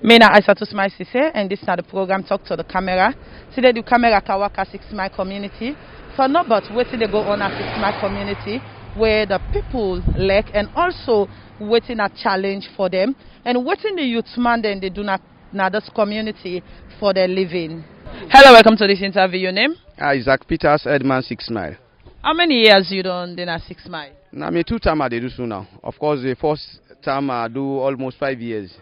Me na Isatu Smile Sesay, and this is the program Talk to the Camera. Today the camera can work at 6 Mile community. For no but waiting they go on at 6 Mile community where the people like and also waiting a challenge for them and waiting the youth man then they do not this community for their living. Hello, welcome to this interview. Your name? Isaac Peters, Edman 6 Mile. How many years you done then at 6 Mile? Now me 2 times I do so now. Of course the first time I do almost 5 years.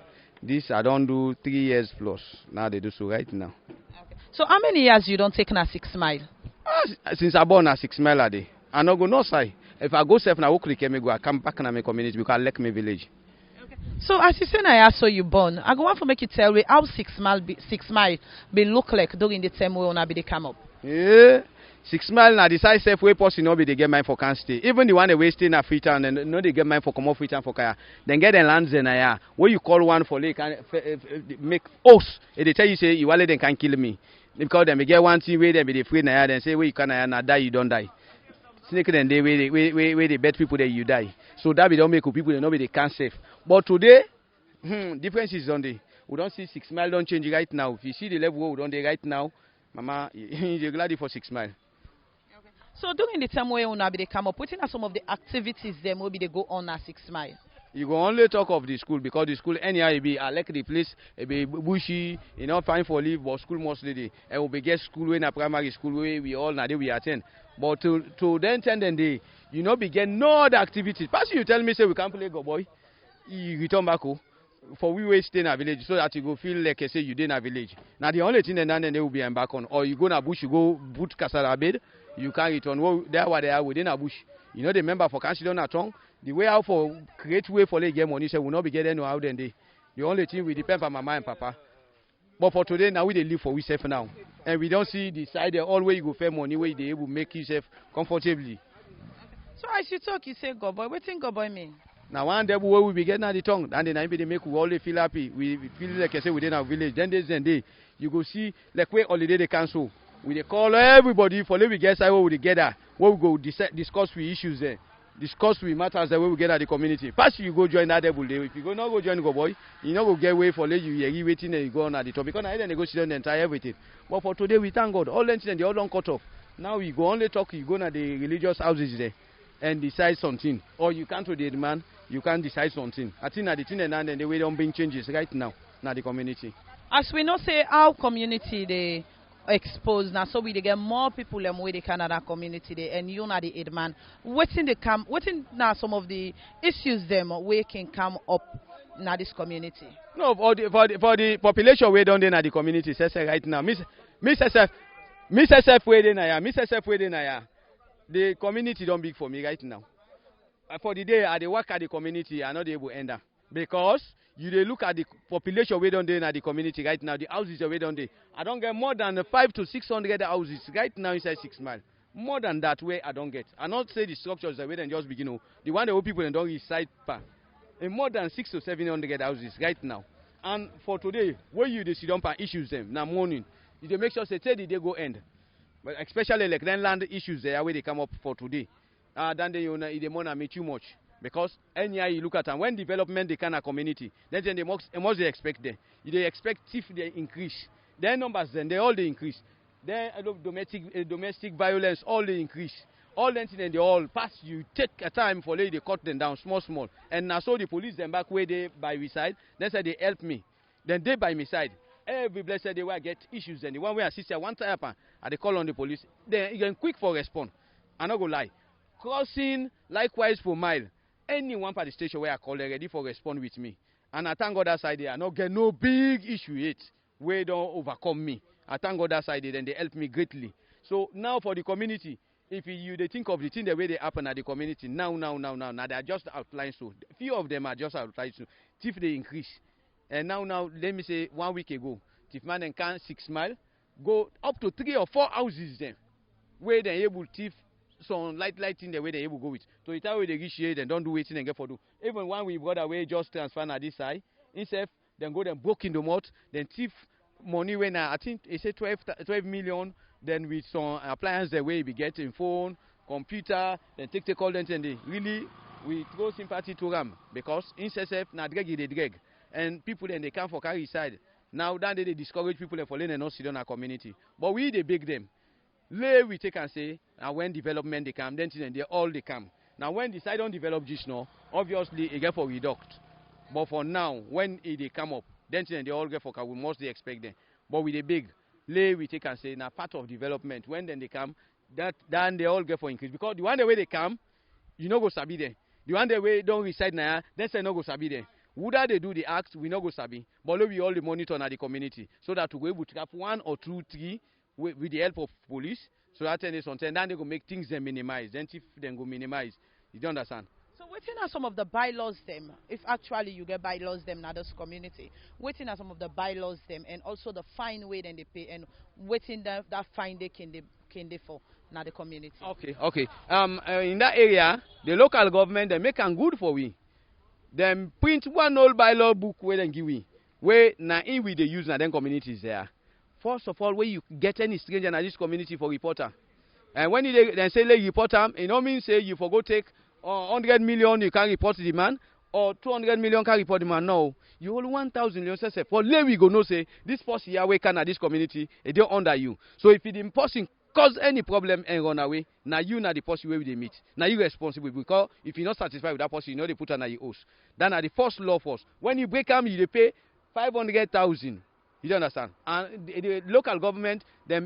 This I don't do 3 years plus. Now they do so right now. Okay. So how many years you don't take na 6 Mile? Since I born at 6 Mile a day. I no go no side. If I go safe now work like me go I come back in my community because I like my village. Okay. So as you say now I saw you born. I go want to make you tell me how 6 Mile be look like during the time when I be they come up. Yeah. 6 Mile now decide safe way person no be they get mine for can stay. Even the one they wasting at Freetown and no they get mine for come off Freetown for kaya. Then get the lands in ya. Where you call one for lake and make oaths. If they tell you say you wallet then can kill me. Because them get one thing where they be afraid na then say where you can na die you don't die. Snake then they where they bet people that you die. So that we don't make people they know they can't save. But today, difference is on the we don't see 6 Mile don't change right now. If you see the level we don't they right now, mama you're glad for 6 Mile. So during the time where they come up, putting some of the activities there, maybe they go on at 6 Mile. You go only talk of the school because the school anyhow it be I like the place it be bushy, you know fine for leave, but school mostly day. And we be get school in a primary school where we all now we attend. But to then 10 then day, you know begin no other activities. Pass you tell me say we can't play go boy, you return back home. For we stay in a village so that you go feel like I say you did in a village. Now the only thing then they will be back on. Or you go na bush, you go boot casala bed. You can return. Well, there what they are within a bush. You know the member for council on a tongue. The way out for create way for they get money, so will not be getting no out then they. The only thing we depend on mama and papa. But for today now we they live for we safe now. And we don't see the side there all way you go fair money where they able make yourself comfortably. So as you talk, you say go boy. What think go boy mean? Now one day we be getting at the tongue, and then they make we always feel happy. We feel like I say within our village. Then days and day, you go see like where holiday they cancel. We call everybody for let we get side where we together, where we go discuss with issues there, discuss with matters that where we get at the community. First you go join that devil day. If you go not go join go boy, you not go get way for let you waiting and you go on at the top because I then negotiate the entire everything. But for today we thank God, all incidents they all don't cut off. Now we go only talk, you go to the religious houses there and decide something. Or you can't to the demand, you can't decide something. I think that the thing and then the way don't bring changes right now the community. As we know say our community they exposed now, so we they get more people and way they can that community there, and you know the aid man. Waiting now some of the issues them where can come up now this community. No, for the population way down there in the community, say right now, Miss SF way there, the community don't big for me right now. For the day I they work at the community, I not able to enter because you they look at the population way down there in the community right now. The houses are way down there. I don't get more than 500 to 600 houses right now inside 6 Mile. More than that way I don't get. I not say the structures are way than just begin. The one the old people don't reside pa. And more than 600 to 700 houses right now. And for today, where you they sit down and issues them now morning, they make sure say the day go end. But especially like then land issues there where they come up for today. Then they they wanna me too much. Because anyhow you look at and when development they can a community, then they must they expect them. They expect if they increase. Their numbers then they all they increase. Then domestic violence all they increase. All then they all pass you take a time for they cut them down small. And now so the police them back where they by my side, then say they help me. Then they by my side. Every blessed they will get issues and the one where I see one time and they call on the police. Then you can quick for response. I not go lie. Crossing likewise for mile. Any one part of the station where I call they ready for respond with me. And I thank God that side there. I not get no big issue yet. Where don't overcome me. I thank God that side there, then they help me greatly. So now for the community, if you they think of the thing the way they happen at the community, now they are just outlined so. Few of them are just outlined so. If they increase. And now let me say 1 week ago, if man can 6 Mile, go up to 3 or 4 houses then. Where they able to some lighting the way they able to go with. So it's how they reach here, then don't do waiting and get for do. Even one we brought away just transfer na this side. Instead, then go then broke in the mouth, then thief money when I think they say 12 million, then with some appliances the way we get in phone, computer, then take all them and they really we throw sympathy to them because in SSF na drag they drag. and people then they come for carry side. Now then they discourage people for letting not sit on our community. But we they beg them. Lay we take and say, and when development they come, then they all they come. Now when the side don't develop just now, obviously it get for reduct. But for now, when they come up, then they all get for car, we must expect them. But with the big, lay we take and say, now part of development, when then they come, then they all get for increase. Because the one the way they come, you know go sabi them. The one the way don't reside now, then say no go sabi them. Would they do the acts, we no go sabi. But we all the monitor na the community. So that we will trap 1 or 2, 3 with the help of police. So that then they go make things them minimize. Then if they go minimize, you don't understand. So waiting are some of the bylaws them, if actually you get bylaws them in this community, waiting are some of the bylaws them and also the fine way then they pay and waiting that fine they can they for now the community. Okay. In that area, the local government they make them good for we. Them print one old bylaw book where they give we. Where now in we they use now then communities there. First of all, where you get any stranger in this community for reporter. And when they say like reporter, it don't mean say you forgo take 100 million you can report the man or 200 million can report the man. No, you hold 1,000 you say for let we go no say this person here we can at this community they under you. So if the person cause any problem and run away, now you not the person where they meet. Now you responsible because if you're not satisfied with that person, you know they put under your host. Then at the first law force, when you break them, you pay 500,000. You don't understand? And the local government, the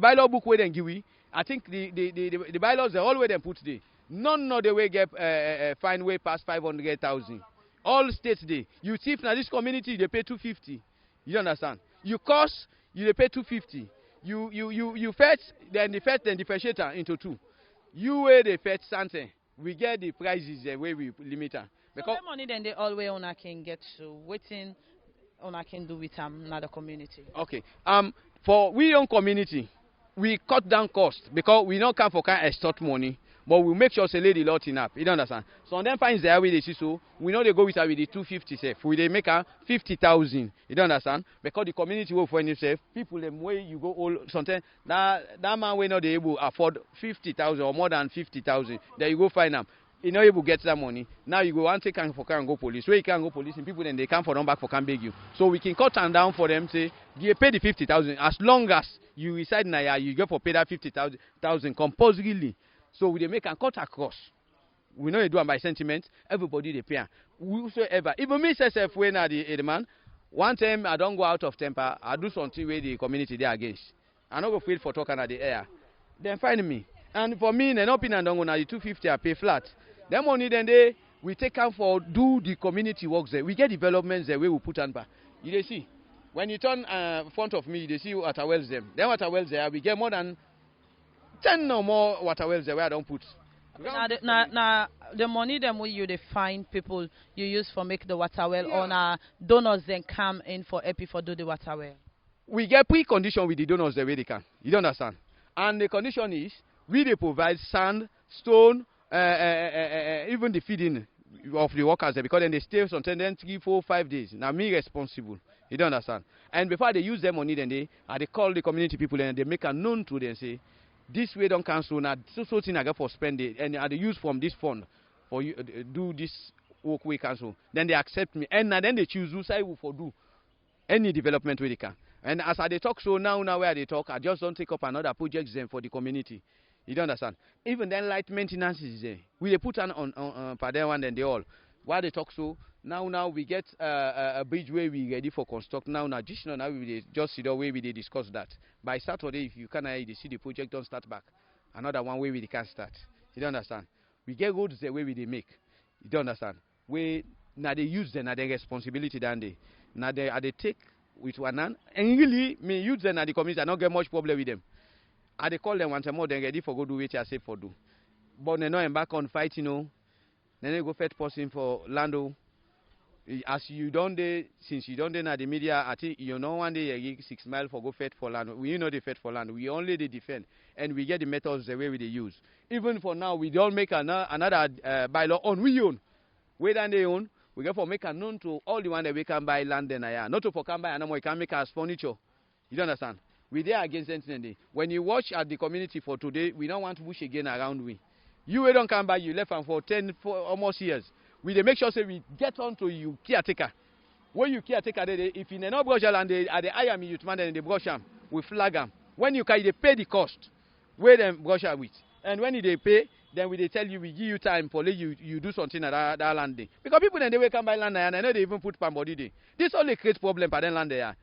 bylaw book where they give we, I think the bylaws they all where they put there. None of the way get fine way past 500,000. All states they. You see if now this community they pay 250. You understand? You cost you they pay 250. You fetch then the first then differentiator into 2. You weigh the fetch something. We get the prices the way we limit them. Because so money then they always on can get to waiting on can do with another community. Okay. For we own community, we cut down cost because we don't come for kind extort money. But we make sure say lady lot enough. You don't understand? So then finds there with the see so we know they go with her with the 250 safe. We they make her 50,000. You don't understand? Because the community will find itself. People them way you go all something that man will not able to afford 50,000 or more than 50,000. Then you go find them. You know able to get that money. Now you go and take for car and go police. Where you can go police and people then they come for them back for can beg you. So we can cut them down for them say you pay the 50,000 as long as you reside in Naya, you go for pay that 50,000 compulsorily. So we they make a cut across. We know they do it by sentiment. Everybody they pay. Whosoever. Even me self when I the man. One time I don't go out of temper. I do something where the community they against. I not go feel for talking at the air. Then find me. And for me, in an opinion, I don't go now the 250 I pay flat. Then money then we take out for do the community works there. We get developments there where we put on back. You they see. When you turn front of me, they see water wells them. Then water wells there we get more than 10 or more water wells there where I don't put. Now the money them where you they find people you use for make the water well or donors then come in for happy for do the water well. We get pre-condition with the donors the way they can. You don't understand? And the condition is we they provide sand, stone, even the feeding of the workers there because then they stay sometimes then 3, 4, 5 days. Now me responsible. You don't understand? And before they use their money then they call the community people and they make a known to them say this way don't cancel now. So thing I get for spending and they use from this fund for you do this work we cancel. Then they accept me and then they choose who say for do any development where they can. And as I they talk so now where they talk, I just don't take up another project then for the community. You don't understand? Even then light maintenance is there. We they put on per day one then they all. While they talk so now we get a bridge where we ready for construct now additional now we just see the way we discuss that. By Saturday if you can see the project don't start back. Another one way we can start. You don't understand? We get roads the way we they make. You don't understand? We now they use them now their responsibility than they. Now they take with one hand and really me use them at the community I don't get much problem with them. I they call them once more then ready for go do what I say for do. But they know embark on fight, you know. Then they go fetch person for Lando. As you don't day, since you don't day na the media, I think you know one day you 6 mile for go fetch for land. We know they fetch for land. We only they defend, and we get the methods the way we they use. Even for now, we don't make another bylaw on we own. We than they own. We get for make a known to all the one that we can buy land then not to for can buy anymore. We can make as furniture. You don't understand? We there against anything. When you watch at the community for today, we don't want to push again around we. You don't come by, you left and for 10 for almost years. We they make sure say we get on to you caretaker. when you caretaker dey, if you no brush and they hire me youth man, then they brush am, we flag am. When you carry, they pay the cost where them brush am with, and when they pay, then we they tell you we give you time for you do something at that land day. Because people then they will come by land there and I know they even put palm body day. This only creates problem for them land there.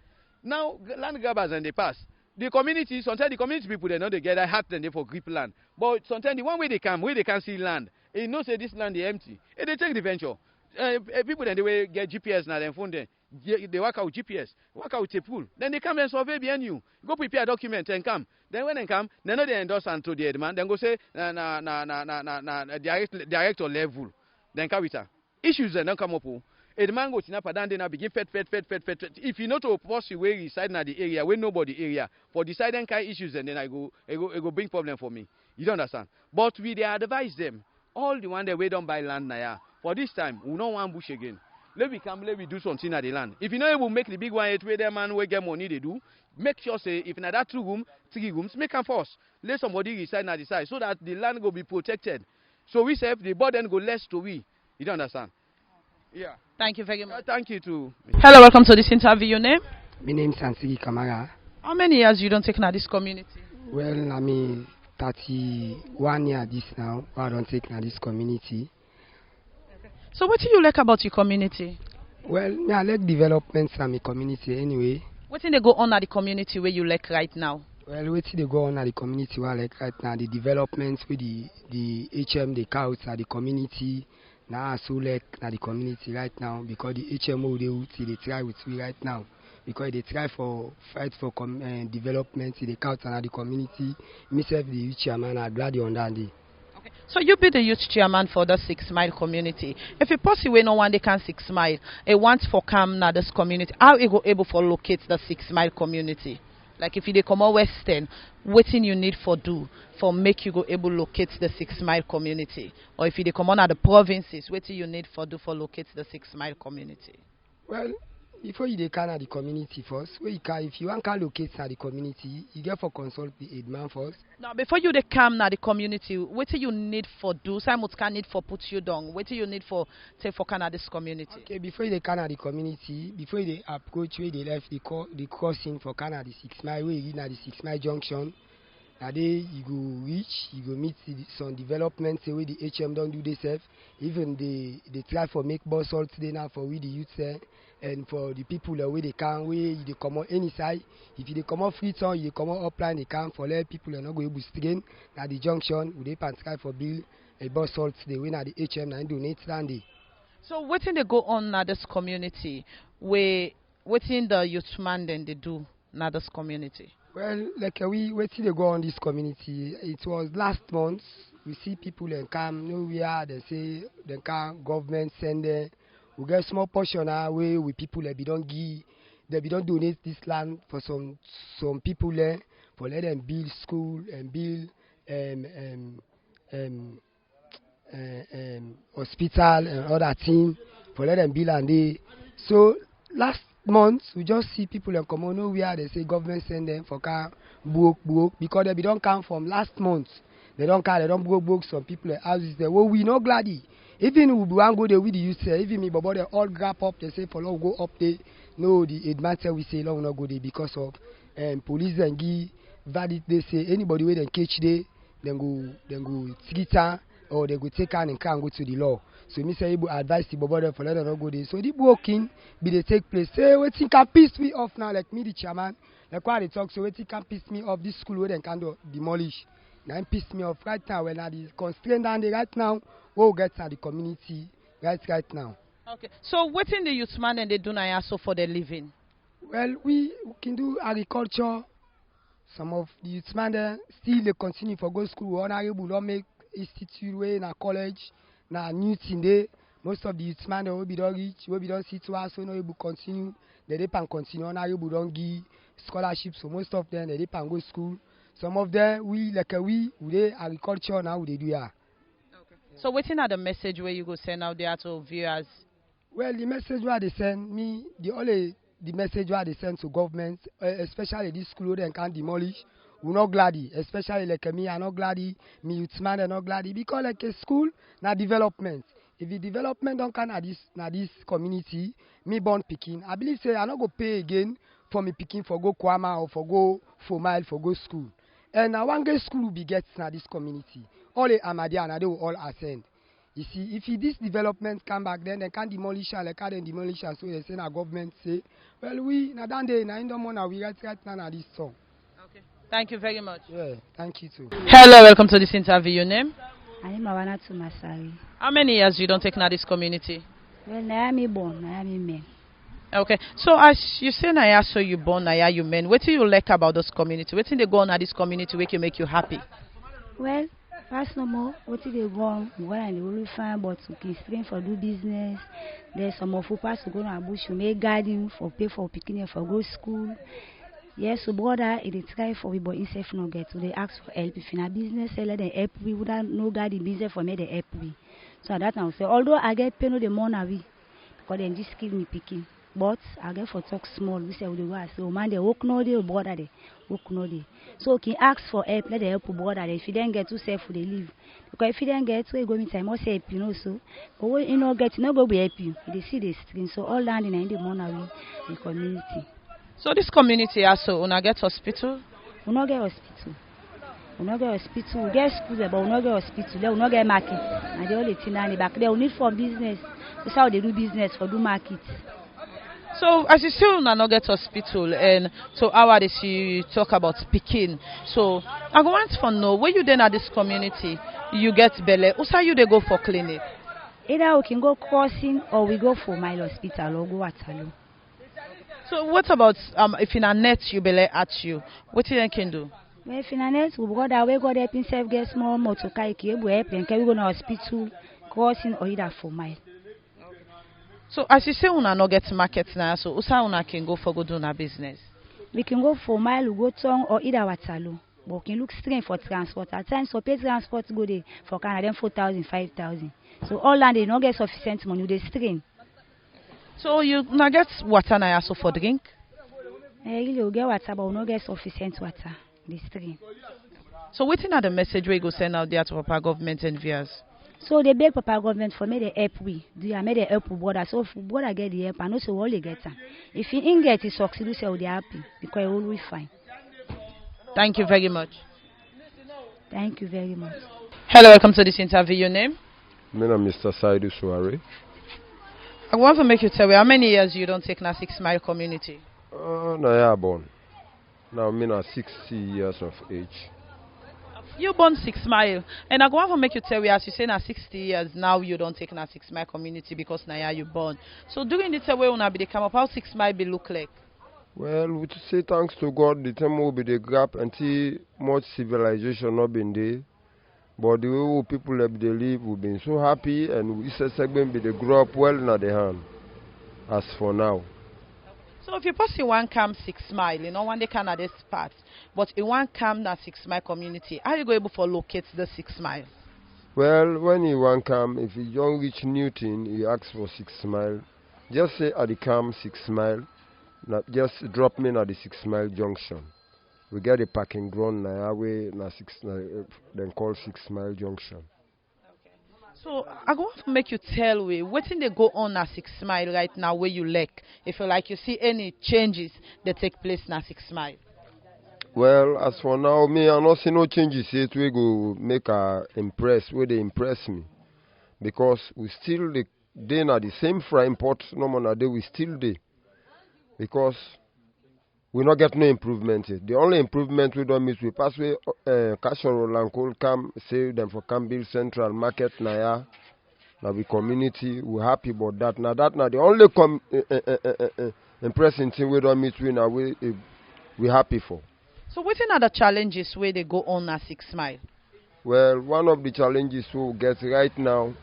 Now land grabbers and they pass. The community, sometimes the community people they know they get a hat and they for grip land. But sometimes the one way they can see land, they know say this land is empty. And they take the venture. People then they will get GPS now, then phone them. They work out GPS, work out a pool. Then they come and survey behind you. Go prepare a document and come. Then when they come, they know they endorse and to the demand. Then go say director level. Then come with her. Issues then don't come up. A man go to down then begin fed. If you know to pursue where reside in the area, where nobody area, for deciding kind issues, and then I go bring problem for me. You don't understand? But we they advise them. All the one that we don't buy land now. For this time, we don't want bush again. Let we do something at the land. If you know able make the big one, where the man will get money they do, make sure say if in that 3 rooms, make them first. Let somebody reside at the side so that the land will be protected. So we say the burden go less to we. You don't understand? Yeah. Thank you very much. Thank you too. Hello, welcome to this interview. Your name? My name is Ansigi Kamara. How many years you don't take now this community? Well, I mean 31 years this now. I don't take now this community. So what do you like about your community? Well, I like developments in my community anyway. What thing they go on at the community where you like right now? Well, what they go on at the community where I like right now, the developments with the HM, the cows at the community. Now I so like at the community right now because the HMO they try with me right now. Because they try for fight for development in the cows and at the community. Myself, the youth chairman, I'm glad you're on that day. So you be the youth chairman for the 6 Mile community. If you possibly no one they can 6 Mile, it wants for come now this community. How you go able for locate the 6 Mile community? Like if you they come out Western, what thing you need for do for make you go able locate the 6 Mile community? Or if you they come on at the provinces, what you need for do for locate the 6 Mile community? Well, before you can at the community first, where you can, if you want to locate at the community, you get for consult the aid man first. Now before you they come now the community, what do you need for do? Simon can need for put you down. What do you need for say for Canada's community? Okay, before you can at the community, before they approach where they left the crossing for Canada 6 Mile, where you at the 6 Mile junction. Now there you go reach, you go meet some developments the way the HM don't do themselves. Even they try for make bus all today now for we the youth there. And for the people the way they can, where they come out any side. If they come out free town, you come out upline, they can for let people are not going to strain at the junction. Would they pan try for bill a bus all today when at the HM and donate standing. So what thing they go on now this community? Where what thing the youth man then they do now this community? Well, like we waiting to go on this community. It was last month. We see people and come nowhere. They say they can government send them. We get small portion away with people that we don't give. That we don't donate this land for some people there for let them build school and build hospital and other things for let them build and they. So last month we just see people and come on nowhere. They say government send them for car book because they don't come from last month. They don't book some people houses there. Well, we no glady. Even we want go there with the youth there. Even me, but they all grab up. They say for long go up there. No, the advantage we say long not go there because of police and give verdict. They say anybody where they catch there, then go trigger or they go take and can go to the law. So me say able advise the brother for let them not go there. So the working be they take place. Say what thing can piss me off now like me the chairman. Like why they talk. So what thing can piss me off this school where they can do demolish. Now it pissed me off right now when I the constraint down there right now. We'll get to the community right now. Okay. So what in the youth man and they do now also for their living? Well, we can do agriculture. Some of the youth man still they continue for go school. Honorable don't make institute way in a college. Now new thing there. Most of the youth man will be don't reach, will be don't see to us, so no able continue. They can continue. Honorable don't give scholarships. So most of them they can go school. Some of them we they agriculture now they do yeah. So waiting at the message where you go send out there to viewers? Well, the message where they send me, the message where they send to government, especially this school they can demolish, we're not glady. Especially like me, I'm not glady. Me youth man, I'm not glady because like a school, now development. if the development don't come na this community, me born picking, I believe say I not go pay again for me picking for go Kwama or for go 4 mile for go school. And now one get school will be get na this community. All the Amadia and they will all ascend. You see, if this development come back, then they can demolish and like can demolish and so they say our government say, well we na that day na in the morning we right now na this song. Okay. Thank you very much. Yeah, thank you too. Hello, welcome to this interview. Your name? I'm Isatu Smile Sesay. How many years you don't take now this community? Well, I am born, I am men. Okay, so as you say Naya, so you born Naya, you men. What do you like about this community? What do they go on at this community where can make you happy? Well, first no more, what did they go on? What are the only fine, but to keep strength for do business. There's some of who pass to go to a bush to make garden for pay for picking for go school. Yes, so brother, it try for we, but if no get, so they ask for help. If in a business, let them help we. Without no garden business for me, they help we. So that now say, although I get paid no the more now we, because then just give me picking. But I get for talk small. We say we do what? So man, they work no day, brother they work no day. So can ask for help. Let them help brother. If you don't get too safe, they leave. Because if you don't get, so you go meet time. Must help you know so. But when you know get, you know go be help you. They see the screen. So all land in the morning we the community. So this community also, una get hospital? We not get hospital. We not get hospital. We get school, but we not get hospital. There we not get market. And the only thing in the back there we need for business. That's how they do business for do market. So as you say, una not get hospital, and so how are they see talk about speaking? So I want to know where you then at this community, you get belle. Also you they go for clinic? Either we can go crossing or we go for mile hospital or go Waterloo. So what about if in a net you belle at you? What you then can do? Well, if in a net we go that way, go there, himself get small motor car, we help and can we go to hospital, crossing or either for mile. So as you say, una not get market now, so usa una can go for go do na business. We can go for mile, we go town or either Waterloo. But we can look straight for transport. At times, so pay transport go there for Canada 4,000, 5,000. So all land they not get sufficient money, they strain. So you not get water now so for drink? Really, we get water, but we not get sufficient water. They strain. So waiting at the message where you go send out there to Papa government and viewers. So they beg Papa government for me the help we. Do you make the help brother? So if brother get the help, and also all they get. If he ain't get it succeed, we say they happy because it will be fine. Thank you very much. Thank you very much. Hello, welcome to this interview. Your name? My name is Mr. Isatu Smile Sesay. I want to make you tell me how many years you don't take na 6 Mile community. Now I born. Now I'm 60 years of age. You born 6 Mile, and I want to make you tell me as you say na 60 years now you don't take na 6 Mile community because now you born. So during this way when I be they come up, how 6 Mile be look like? Well, we to say thanks to God, the time will be the gap until much civilization not been there. But the way people have they live, we've been so happy, and we say segment be they grow up well in the hand. As for now. So if you possibly want come 6 Mile, you know one day can at this part, but you want come na 6 Mile community, how you go able to locate the 6 Mile? Well, when you want come, if you don't reach Newton, you ask for 6 Mile. Just say at the camp 6 Mile. Just drop me at the 6 Mile junction. We get a parking ground now, then call 6 Mile junction. So I want to make you tell me what thing they go on at 6 Mile right now where you like. If you like you see any changes that take place na 6 Mile. Well, as for now, me I not see no changes yet. We go make a impress where they impress me, because we still they na the same frying pot. No more day we still there, because we not get no improvement yet. The only improvement we don't miss, we pass way Cashoro and Coal come say them for Campbell Central Market now we community, we happy about that. Now that the only impressing thing we don't miss we now we happy for. So what are the challenges where they go on at 6 Mile? Well, one of the challenges we get right now,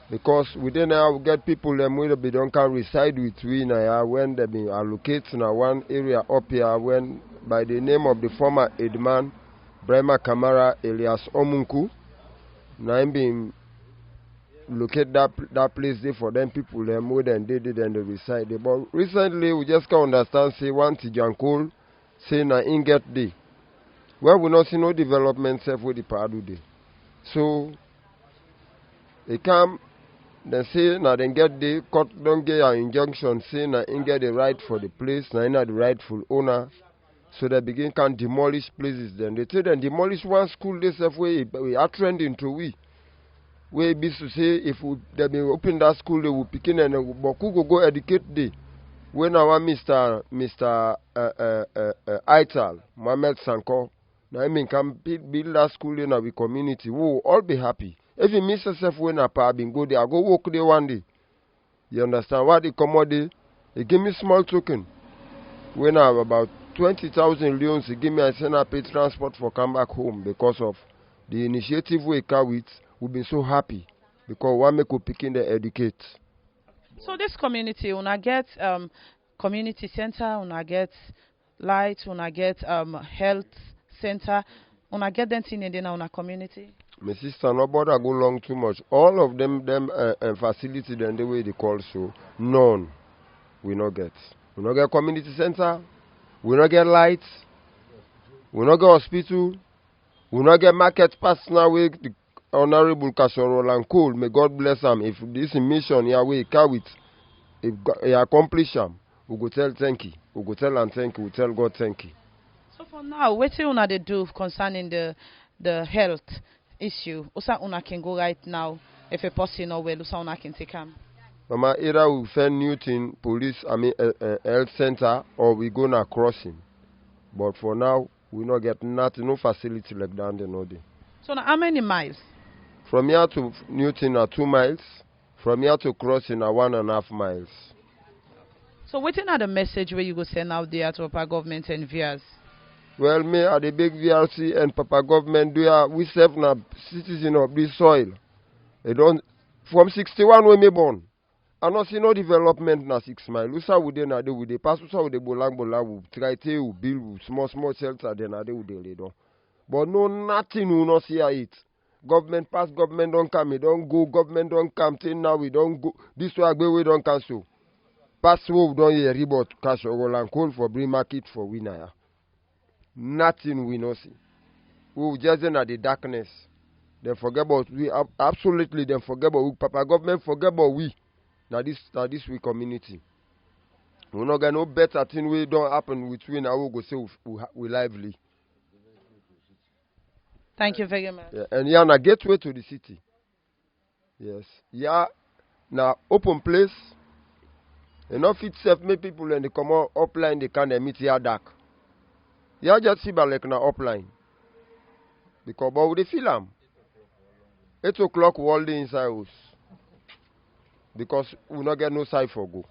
because we don't now get people them where they don't can reside with we now when they been allocated now one area up here when by the name of the former Edman Brema Kamara Elias Omunku now been locate that place there for them people them where then they did and they reside there. But recently we just can't understand say one Tijankol say na in get day. Well, we not see no development self with the Padu day. So they come They say now they get the court don't get an injunction saying that in get the right for the place, now in the rightful owner. So they begin can demolish places. Then they say then demolish one school they say we are trending to we. We be to say if we, they be open that school they will pick in and but who go educate they. When our Mr. Ital, Mohammed Sanko, now I mean can build that school in our community, we will all be happy. If you miss yourself when a pa been go there, I go walk there one day. You understand what they come out there? They give me small token. When I have about 20,000 leons, they give me I send a pay transport for come back home because of the initiative we carry with. We've been so happy because one make we picking the educate. So this community, when I get community center, when I get light, when I get health center, when I get them thing in our community. My sister, no bother go long too much. All of them facility then the way they call so none. We not get. We not get community center. We not get lights. We not get hospital. We not get market personal way. The Honorable Kashoro and Cole, may God bless him. If this mission here we carry it, if he accomplish him, we go tell thank you. We go tell and thank you. We tell God thank you. So for now, what do you do concerning the health issue? Usa una can go right now if a person or well, usa una can take him. Mama, either we send Newton police, health center, or we go na crossing. But for now, we not get nothing, no facility like that. They know day. So now, how many miles? From here to Newton are 2 miles. From here to crossing are 1.5 miles. So what is the message where you go send out there to Papa government and viewers? Well, me are the big VRC and Papa government. We serve na citizen of this soil. They don't from 61 when me born. I not see no development na 6 miles. Usa would na de would they pass usa would they bolang we try to build small shelter then na de would they do. But no nothing we not see it. Government pass, government don't come, we don't go, government don't come, till now we don't go. This way we don't cancel. Pass we don't hear about cash or and coal for bring market for winner. Nothing we not see. We just in the darkness. They forget about we absolutely they forget about we. Papa government forget about we. Now this we community. We not get no better thing we don't happen with we now we go say we lively. Thank you very much. Yeah, and yeah, na gateway to the city. Yes. Yeah, now open place. Enough itself make people when they come out upline they can meet here dark. Yeah, just see like na upline. Because but we feel them. 8 o'clock we all day inside house. Because we not get no side for go.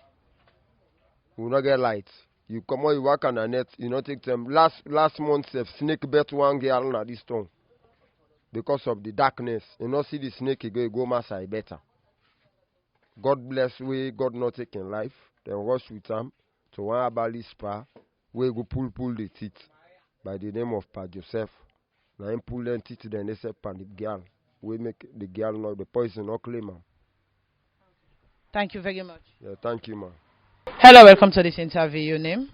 We not get light. You come out, you work on the net, you not take them. Last month, snake bet one girl na this town. Because of the darkness. You not see the snake, you go massai better. God bless we, God not taking life. Then wash with them to one abali spa. We go pull the teeth. By the name of Pa Joseph. Now him pull them teeth, then they say pan the girl. We make the girl know the poison not claim her. Thank you very much. Yeah, thank you, man. Hello, welcome to this interview. Your name?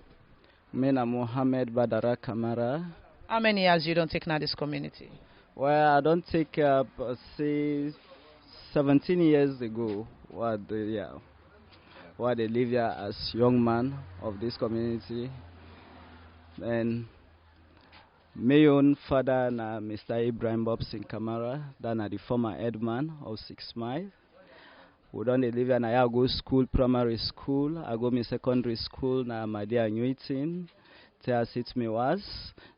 Mena Mohammed Badara Kamara. How many years you don't take now this community? Well, I don't take up, say, 17 years ago, what they live here as young man of this community. And my own father, na Mr. Ibrahim Bobson Kamara, that na the former headman of 6 Mile. We don't live here, I go school, primary school, I go my secondary school, na Madia Newton, Tea sit me was,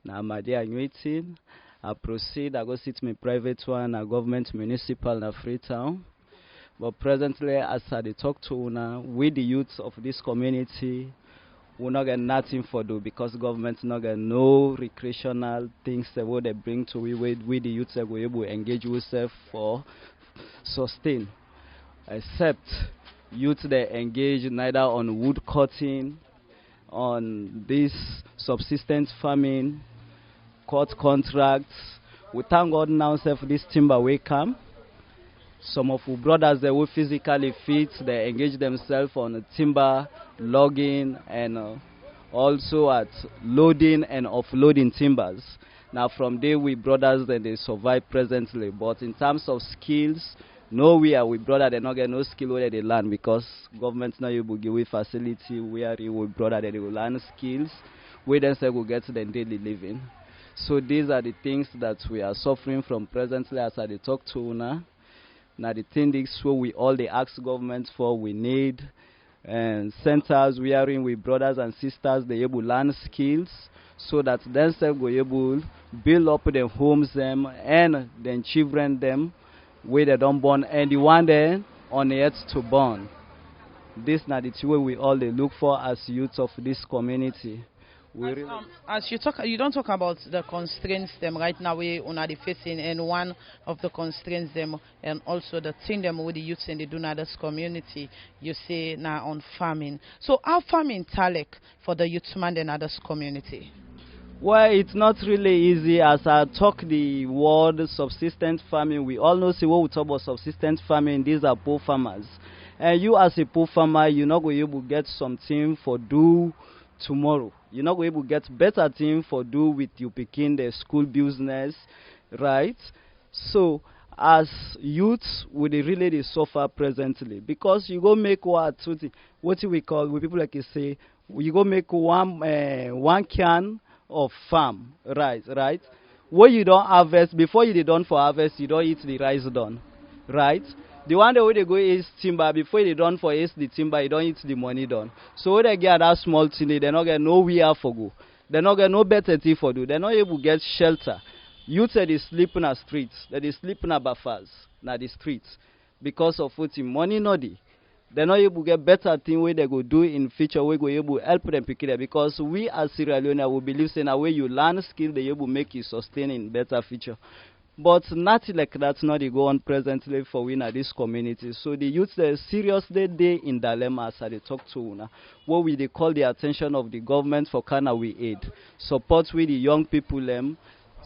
na Madia Newton. I proceed, I go sit my private one, a government municipal na Freetown. But presently, as I talk to una, with the youth of this community, we not get nothing for do because government not get no recreational things that what they bring to we with the youth that we able to engage ourselves for sustain. Except youth they engage neither on wood cutting, on this subsistence farming, cut contracts. We thank God now for this timber way come. Some of our brothers they will physically fit, they engage themselves on timber logging and also at loading and offloading timbers. Now from there we brothers then they survive presently, but in terms of skills, nowhere we brother they not get no skill where they learn because government not able give we facility where we brother they will learn skills where then say will get their daily living. So these are the things that we are suffering from presently as I talk to una. Now the things where we all they ask government for we need and centers wherein we brothers and sisters they able learn skills so that themselves go able build up their homes them and then children them where they don't born and the one then on the earth to born. This now the two way we all they look for as youth of this community. As you don't talk about the constraints them right now we are facing, and one of the constraints them and also the thing them with the youth in the Dunadas community you say now on farming. So how farming talek for the youth man in others community? Well, it's not really easy. As I talk the word subsistence farming, we all know see what we talk about subsistence farming. These are poor farmers, and you as a poor farmer, you're not going to be able to get something for do tomorrow. You're not going to be able to get better thing for do with you picking the school business, right? So as youths, we really suffer presently because you go make what we call with people like you say, you go make one can of farm, right? What you don't harvest before you done for harvest, you don't eat the rice done, right? The one that way they go is timber before they done for is the timber, you don't eat the money done. So when they get that small thing, they not get nowhere for go. They not get no better thing for do. They not able to get shelter. Youth say they sleep in the streets, they sleep in the buffers, na the streets because of what money not dey. They're not able to get better thing where they go do in future. We go able to help them pick it up because we as Sierra Leone we believe in a way you learn skill they able to make you sustain in better future. But nothing like that not they go on presently for we in this community. So the youth they seriously they in dilemma as they talk to una. What we they call the attention of the government for can we aid. Support with the young people them,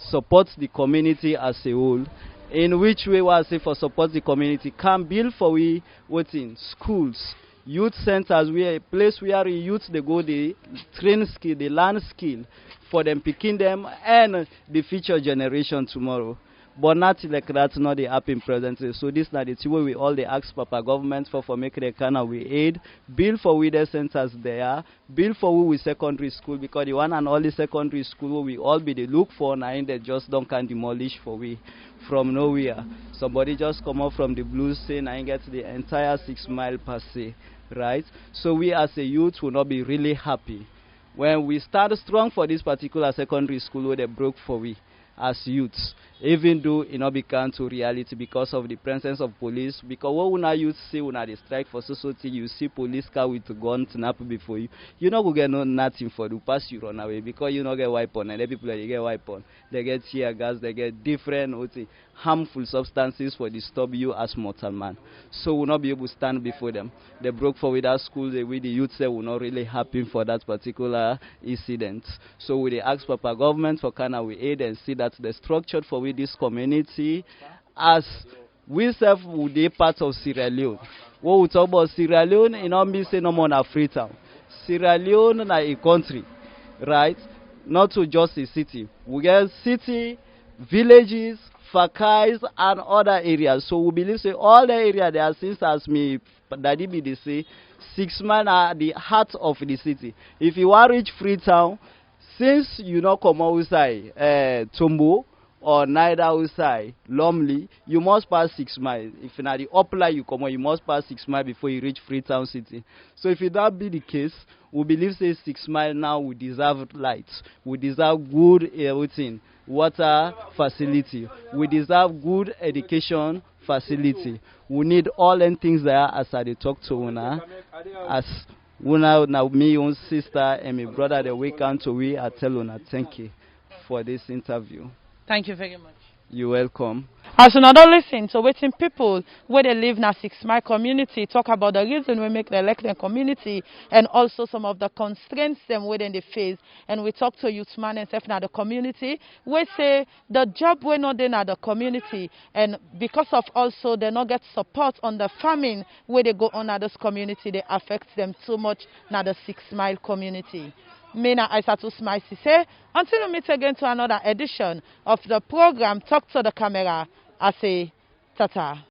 support the community as a whole. In which way I say for support the community can build for we what in schools, youth centers, where a place where youth they go they train skill, they learn skill for them picking them and the future generation tomorrow. But nothing like that not the happen presently. So this now the two way we all the ask Papa government for make the kind of we aid, build for we the centers there, build for we with secondary school because the one and only secondary school we all be the look for now they just don't can demolish for we from nowhere. Somebody just come up from the blues saying I get the entire 6 mile per se, right? So we as a youth will not be really happy when we start strong for this particular secondary school where they broke for we as youths, even though it not become to reality because of the presence of police. Because what una youth see when they strike for society, you see police car with a gun snap before you. You not go get no nothing for the pass you run away because you not get weapon and the people they get weapon, they get tear gas, they get different harmful substances for disturb you as mortal man. So we'll not be able to stand before them. They broke for with our school, the way the youth say will not really happen for that particular incident. So we ask Papa government for can we aid and see that the structured for with this community as we self would be part of Sierra Leone. What we talk about Sierra Leone, it not mean say no more na Freetown. Sierra Leone na a country, right? Not to just a city. We get city, villages, fakais and other areas. So we believe say all the area there since as me Daddy be they say 6 mile are the heart of the city. If you want reach Freetown, since you not come outside Tombo or neither outside Lumley, you must pass 6 miles. If in the upper you come on, you must pass 6 miles before you reach Freetown City. So if that be the case, we believe say 6 miles now we deserve lights, we deserve good everything, water facility, we deserve good education facility. We need all them things there as I talk to una, as una now me own sister and my brother the way come to we I tell una thank you for this interview. Thank you very much. You're welcome. As another listen to waiting people where they live in a 6 mile community talk about the reason we make the elected community and also some of the constraints them within the face. And we talk to youth man and self in the community. We say the job we're not in the community and because of also they not get support on the farming where they go on this community, they affect them too much in the 6 mile community. Mina Isatu Smile Sesay. Until we meet again to another edition of the program Talk to the Camera, I say tata.